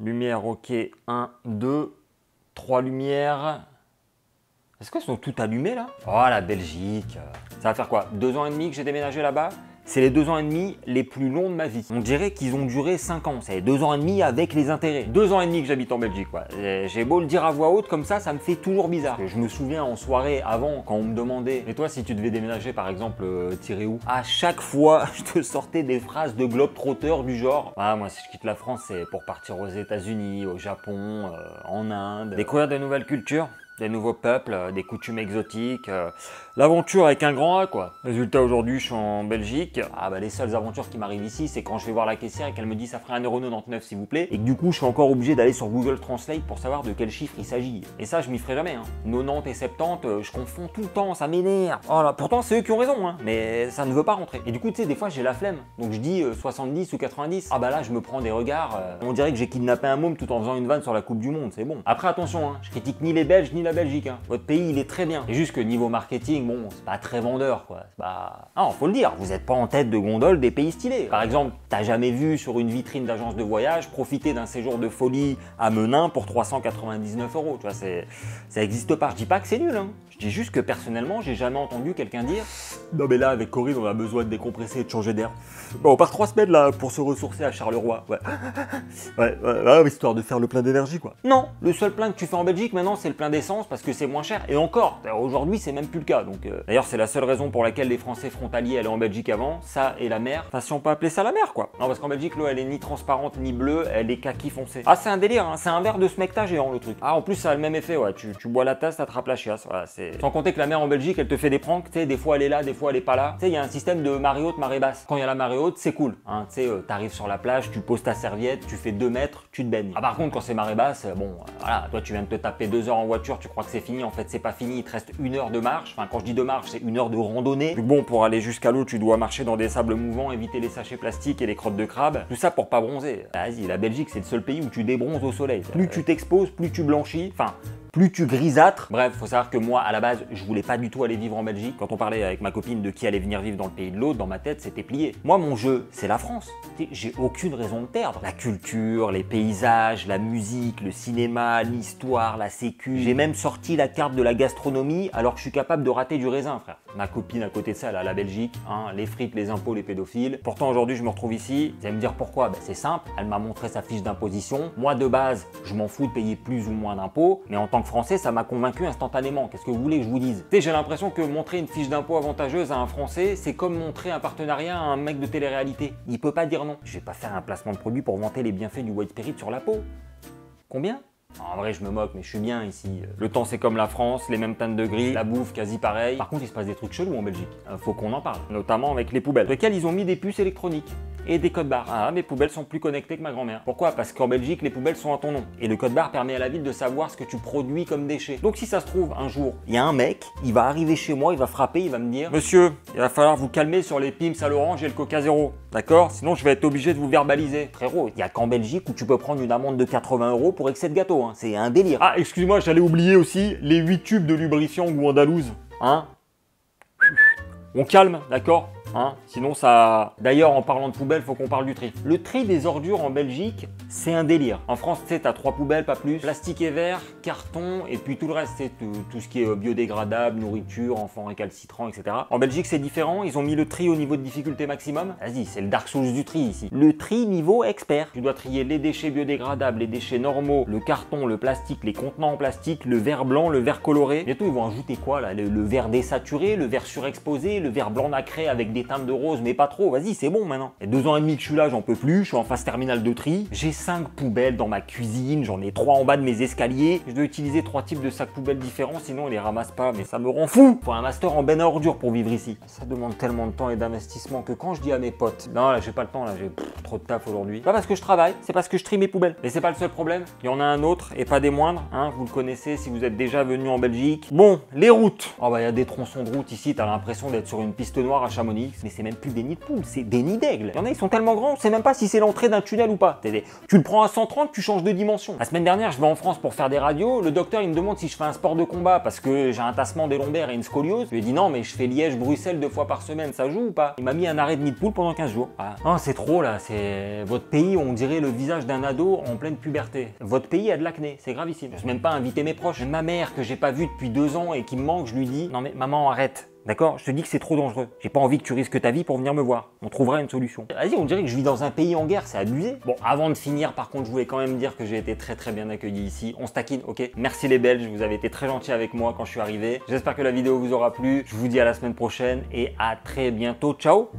Lumière, ok. 1, 2, 3 lumières. Est-ce qu'elles sont toutes allumées là? Oh la Belgique. Ça va faire quoi? 2 ans et demi que j'ai déménagé là-bas? C'est les 2 ans et demi les plus longs de ma vie. On dirait qu'ils ont duré 5 ans. C'est 2 ans et demi avec les intérêts. 2 ans et demi que j'habite en Belgique, quoi. J'ai beau le dire à voix haute comme ça me fait toujours bizarre. Parce que je me souviens en soirée avant, quand on me demandait, et toi si tu devais déménager par exemple, t'irais où? À chaque fois, je te sortais des phrases de globe-trotteur du genre, ah moi si je quitte la France, c'est pour partir aux États-Unis, au Japon, en Inde, découvrir de nouvelles cultures. Des nouveaux peuples, des coutumes exotiques, l'aventure avec un grand A quoi. Résultat aujourd'hui je suis en Belgique, ah bah les seules aventures qui m'arrivent ici c'est quand je vais voir la caissière et qu'elle me dit ça ferait 1,99€ s'il vous plaît, et que du coup je suis encore obligé d'aller sur Google Translate pour savoir de quel chiffre il s'agit. Et ça je m'y ferai jamais, hein. 90 et 70, je confonds tout le temps, ça m'énerve. Oh là, pourtant c'est eux qui ont raison, hein, mais ça ne veut pas rentrer. Et du coup tu sais des fois j'ai la flemme, donc je dis 70 ou 90, ah bah là je me prends des regards, on dirait que j'ai kidnappé un môme tout en faisant une vanne sur la Coupe du Monde, c'est bon. Après attention, hein, je critique ni les Belges ni la Belgique, hein. Votre pays il est très bien. Et juste que niveau marketing, bon, c'est pas très vendeur quoi. C'est pas... Non, faut le dire, vous êtes pas en tête de gondole des pays stylés. Par exemple, t'as jamais vu sur une vitrine d'agence de voyage profiter d'un séjour de folie à Menin pour 399€. Tu vois, ça existe pas. Je dis pas que c'est nul, hein. Je dis juste que personnellement, j'ai jamais entendu quelqu'un dire non mais là avec Corinne on a besoin de décompresser et de changer d'air. Bon, on part 3 semaines là pour se ressourcer à Charleroi. Ouais, histoire de faire le plein d'énergie quoi. Non, le seul plein que tu fais en Belgique maintenant c'est le plein d'essence parce que c'est moins cher. Et encore, aujourd'hui c'est même plus le cas. Donc d'ailleurs c'est la seule raison pour laquelle les Français frontaliers allaient en Belgique avant. Ça et la mer. Enfin si on peut appeler ça la mer quoi. Non parce qu'en Belgique l'eau elle est ni transparente ni bleue, elle est kaki foncé. Ah c'est un délire, hein. C'est un verre de smecta géant le truc. Ah en plus ça a le même effet ouais. Tu bois la tasse, t'attrapes la chiasse. Voilà, sans compter que la mer en Belgique elle te fait des pranks. Tu sais des fois elle est là, des fois elle est pas là. Tu sais il y a un système de marée haute, marée basse. Quand il y a la marée haute c'est cool. Hein. Tu sais t'arrives sur la plage, tu poses ta serviette, tu fais 2 mètres, tu te baignes. Ah par contre quand c'est marée basse, bon voilà, toi tu viens de te taper 2 heures en voiture, tu crois que c'est fini, en fait c'est pas fini, il te reste 1 heure de marche. Enfin quand je dis de marche c'est 1 heure de randonnée. Donc bon pour aller jusqu'à l'eau tu dois marcher dans des sables mouvants, éviter les sachets plastiques et les crottes de crabe. Tout ça pour pas bronzer. Vas-y, la Belgique c'est le seul pays où tu débronzes au soleil. Plus tu t'exposes, plus tu blanchis. Enfin plus tu grisâtres. Bref, faut savoir que moi, à la base, je voulais pas du tout aller vivre en Belgique. Quand on parlait avec ma copine de qui allait venir vivre dans le pays de l'autre, dans ma tête, c'était plié. Moi, mon jeu, c'est la France. J'ai aucune raison de perdre. La culture, les paysages, la musique, le cinéma, l'histoire, la sécu. J'ai même sorti la carte de la gastronomie alors que je suis capable de rater du raisin, frère. Ma copine à côté de ça, elle a la Belgique, hein, les frites, les impôts, les pédophiles. Pourtant, aujourd'hui, je me retrouve ici. Vous allez me dire pourquoi? Ben, c'est simple. Elle m'a montré sa fiche d'imposition. Moi, de base, je m'en fous de payer plus ou moins d'impôts, mais en tant que Français, ça m'a convaincu instantanément. Qu'est-ce que vous voulez que je vous dise? J'ai l'impression que montrer une fiche d'impôt avantageuse à un Français, c'est comme montrer un partenariat à un mec de télé-réalité. Il peut pas dire non. Je vais pas faire un placement de produit pour vanter les bienfaits du White Spirit sur la peau. Combien? En vrai, je me moque, mais je suis bien ici. Le temps, c'est comme la France, les mêmes teintes de gris, la bouffe quasi pareil. Par contre, il se passe des trucs chelous en Belgique. Faut qu'on en parle. Notamment avec les poubelles, lesquelles ils ont mis des puces électroniques et des codes barres. Ah, mes poubelles sont plus connectées que ma grand-mère. Pourquoi? Parce qu'en Belgique, les poubelles sont à ton nom. Et le code barre permet à la ville de savoir ce que tu produis comme déchets. Donc si ça se trouve, un jour, il y a un mec, il va arriver chez moi, il va frapper, il va me dire « Monsieur, il va falloir vous calmer sur les Pim's à l'orange et le Coca Zéro. D'accord? Sinon, je vais être obligé de vous verbaliser. » Frérot, il n'y a qu'en Belgique où tu peux prendre une amende de 80€ pour excès de gâteau. Hein. C'est un délire. Ah, excuse-moi, j'allais oublier aussi les 8 tubes de lubrifiant goût andalouse. Hein? On calme, d'accord? Hein, sinon ça... D'ailleurs, en parlant de poubelles, faut qu'on parle du tri. Le tri des ordures en Belgique, c'est un délire. En France, tu sais, t'as 3 poubelles, pas plus. Plastique et verre, carton, et puis tout le reste, c'est tout ce qui est biodégradable, nourriture, enfants récalcitrants, etc. En Belgique, c'est différent. Ils ont mis le tri au niveau de difficulté maximum. Vas-y, c'est le Dark Souls du tri ici. Le tri niveau expert. Tu dois trier les déchets biodégradables, les déchets normaux, le carton, le plastique, les contenants en plastique, le verre blanc, le verre coloré. Bientôt, ils vont ajouter quoi là? Le verre désaturé, le verre surexposé, le verre blanc nacré avec des teintes de rose, mais pas trop, vas-y, c'est bon maintenant. Il y a 2 ans et demi que je suis là, j'en peux plus, je suis en phase terminale de tri. J'ai 5 poubelles dans ma cuisine, j'en ai 3 en bas de mes escaliers. Je dois utiliser 3 types de sacs poubelles différents, sinon on les ramasse pas, mais ça me rend fou. Faut un master en benne à ordures pour vivre ici. Ça demande tellement de temps et d'investissement que quand je dis à mes potes, non là j'ai pas le temps, là j'ai trop de taf aujourd'hui. Pas parce que je travaille, c'est parce que je trie mes poubelles. Mais c'est pas le seul problème, il y en a un autre, et pas des moindres, hein, vous le connaissez si vous êtes déjà venu en Belgique. Bon, les routes. Oh bah il y a des tronçons de route ici, t'as l'impression d'être sur une piste noire à Chamonix. X, mais c'est même plus des nids de poules, c'est des nids d'aigle. Il y en a, ils sont tellement grands, on sait même pas si c'est l'entrée d'un tunnel ou pas. Tu le prends à 130, tu changes de dimension. La semaine dernière, je vais en France pour faire des radios, le docteur il me demande si je fais un sport de combat parce que j'ai un tassement des lombaires et une scoliose. Je lui ai dit non, mais je fais Liège-Bruxelles 2 fois par semaine, ça joue ou pas? Il m'a mis un arrêt de nid de poule pendant 15 jours. Ah, oh, c'est trop là, c'est votre pays, on dirait le visage d'un ado en pleine puberté. Votre pays a de l'acné, c'est gravissime. Je n'ai même pas invité mes proches. Ma mère que j'ai pas vue depuis 2 ans et qui me manque, je lui dis non mais maman arrête. D'accord? Je te dis que c'est trop dangereux. J'ai pas envie que tu risques ta vie pour venir me voir. On trouvera une solution. Vas-y, on dirait que je vis dans un pays en guerre, c'est abusé. Bon, avant de finir, par contre, je voulais quand même dire que j'ai été très bien accueilli ici. On se taquine, ok? Merci les Belges, vous avez été très gentils avec moi quand je suis arrivé. J'espère que la vidéo vous aura plu. Je vous dis à la semaine prochaine et à très bientôt. Ciao!